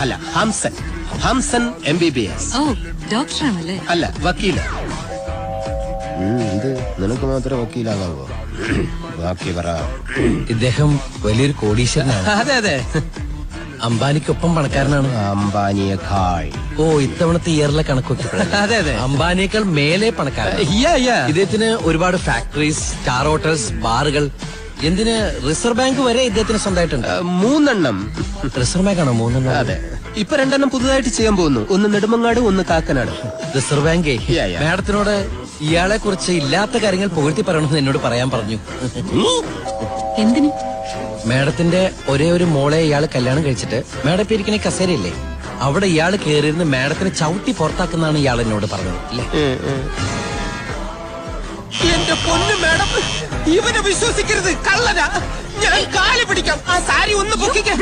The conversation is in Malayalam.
അല്ല, ഹംസൻ. ഹംസൻ MBBS. ഓ, ഡോക്ടറാണല്ലേ? അല്ല, വക്കീല്. ഇത് നിനക്ക് മാത്രമേ വക്കീലാകാവോ? ബാക്കി പറ. ഇദ്ദേഹം വലിയൊരു കോടീശ്വരനാണ്. അതെ അതെ, അംബാനിക്കൊപ്പം പണക്കാരനാണ്. അംബാനിയേക്കാൾ. ഓ, ഇത്തവണത്തെ ഇയറിലെ കണക്കൊക്കെ അതെ അതെ, അംബാനിയേക്കാൾ മേലെ പണക്കാരൻ. ഇദ്ദേഹത്തിന് ഒരുപാട് ഫാക്ടറീസ്, സ്റ്റാർ ഹോട്ടൽസ്, ബാറുകൾ, എന്തിന് റിസർവ് ബാങ്ക് വരെ ഇദ്ദേഹത്തിന് സ്വന്തമായിട്ടുണ്ട്. 3 റിസർവ് ബാങ്ക് ആണോ 3? അതെ, ഇപ്പൊ 2 പുതുതായിട്ട് ചെയ്യാൻ പോകുന്നു. ഒന്ന് നെടുമങ്ങാട്, ഒന്ന് കാക്കനാട്. റിസർവ് ബാങ്കേ മാഡത്തിനോട് ഇയാളെ കുറിച്ച് ഇല്ലാത്ത കാര്യങ്ങൾ പുകഴ്ത്തി പറയണമെന്ന് എന്നോട് പറയാൻ പറഞ്ഞു. എന്തിന്? മാഡത്തിന്റെ ഒരേ ഒരു മോളെ ഇയാള് കല്യാണം കഴിച്ചിട്ട് മാഡം ഇപ്പൊ ഇരിക്കണ കസേരയില്ലേ, അവിടെ ഇയാള് കയറിയിരുന്ന് മാഡത്തിനെ ചവിട്ടി പുറത്താക്കുന്നതാണ് ഇയാൾ എന്നോട് പറഞ്ഞത്. അല്ലേ? എന്റെ പൊന്നു മാഡം, ഇവനെ വിശ്വസിക്കരുത്, കള്ളനാ. ഞാൻ കാല് പിടിക്കാം. ആ സാരി ഒന്ന് പൊക്കിക്കാൻ.